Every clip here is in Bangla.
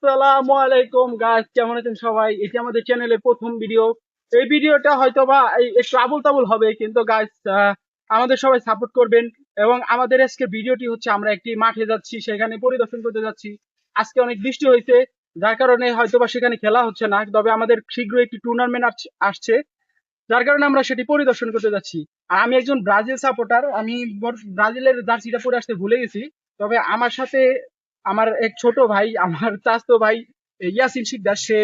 আসসালামু আলাইকুম গাইস, কেমন আছেন সবাই? এটি আমাদের চ্যানেলের প্রথম ভিডিও। এই ভিডিওটা হয়তোবা একটু আবুল তাবুল হবে, কিন্তু গাইস আমাদের সবাই সাপোর্ট করবেন। এবং আমাদের আজকে ভিডিওটি হচ্ছে আমরা একটি মাঠে যাচ্ছি, সেখানে পরিদর্শন করতে যাচ্ছি। আজকে অনেক বৃষ্টি হয়েছে, যার কারণে হয়তোবা সেখানে খেলা হচ্ছে না, তবে আমাদের শীঘ্রই একটি টুর্নামেন্ট আসছে, যার কারণে আমরা সেটি পরিদর্শন করতে যাচ্ছি। আর আমি একজন ব্রাজিল সাপোর্টার, আমি ব্রাজিলের জার্সিটা পরে আসতে ভুলে গেছি। তবে আমার সাথে আমার এক ছোট ভাই, আমার চাচাতো ভাই ইয়াসিন শিকদার, সে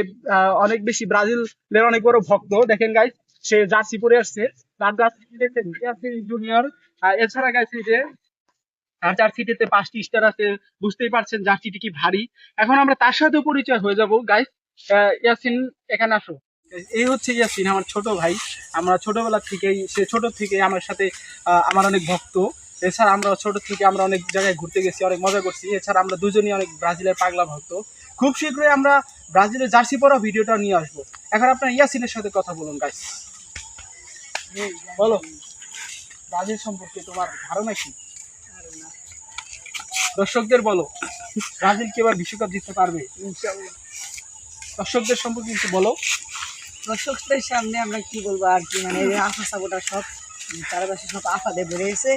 অনেক বেশি ব্রাজিলের অনেক বড় ভক্ত। দেখেন গাইস, সে জার্সি পরে আসছে, তার জার্সি দেখেন ইয়াসিন জুনিয়র। এছাড়া গাইস এই যে আর জার্সিটিতে 5টি স্টার আছে, বুঝতেই পারছেন জার্সিটি কি ভারী। এখন আমরা তার সাথেও পরিচয় হয়ে যাব গাইস। ইয়াসিন, এখানে আসো। এই হচ্ছে ইয়াসিন, আমার ছোট ভাই। আমরা ছোটবেলা থেকেই, সে ছোট থেকে আমার সাথে আমার অনেক ভক্ত। এছাড়া আমরা ছোট থেকে আমরা অনেক জায়গায় ঘুরতে গেছি, অনেক মজা করছি। এছাড়া আমরা দুজনই অনেক ব্রাজিলের পাগলা ভক্ত। খুব শীঘ্রই আমরা ব্রাজিলের জার্সি পরা ভিডিওটা নিয়ে আসবো। এখন আপনার ইয়াসিনের সাথে কথা বলুন গাইস। বলো, ব্রাজিল সম্পর্কে তোমার ধারণা কি? দর্শকদের বলো, ব্রাজিল কি এবার বিশ্বকাপ জিততে পারবে? দর্শকদের সম্পর্কে কিছু বলো। দর্শকদের সামনে আমরা কি বলবো আর কি, মানে আশা সাপোর্টার সব চারপাশে সব আফাদে ভরে গেছে।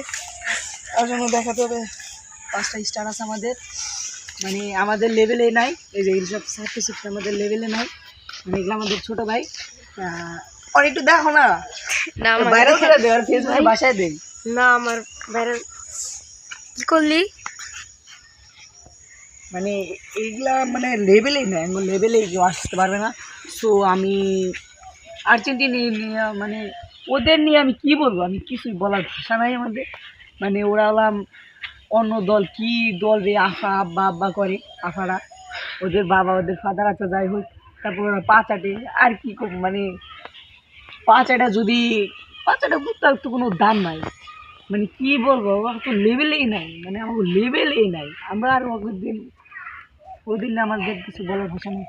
তার জন্য দেখাতে হবে 5টা স্টার আছে আমাদের, মানে আমাদের লেভেলে নাই। এই যে এইসব সার্টিফিকেট আমাদের লেভেলে নাই, মানে এগুলো আমাদের ছোট ভাই। আর একটু দেখো না, ভাইরাল করে দে আর ফেসবুকে বাসায় দেই না। আমার ভাইরাল কি করলি? মানে এইগুলা মানে লেভেলেই নাই, লেভেলে কেউ আসতে পারবে না। সো আমি আর্জেন্টিনা নিয়ে মানে ওদের নিয়ে আমি কি বলবো, আমি কিছুই বলার ভাষা নাই আমাদের। মানে ওরা হলাম অন্য দল, কি দল রে, আফা আব্বা আব্বা করে আফারা, ওদের বাবা ওদের ফাদার আছে, যাই হোক। তারপর ওরা পাঁচাটে আর কি করবো, মানে পাঁচাটা যদি পাঁচাটা বুঝতে তো কোনো দাম নাই। মানে কি বলবো, ওরা তো লেভেলেই নাই, মানে আমার লেভেলেই নাই। আমরা আর ওদের দিন আমাদের কিছু বলার ভাষা নেই।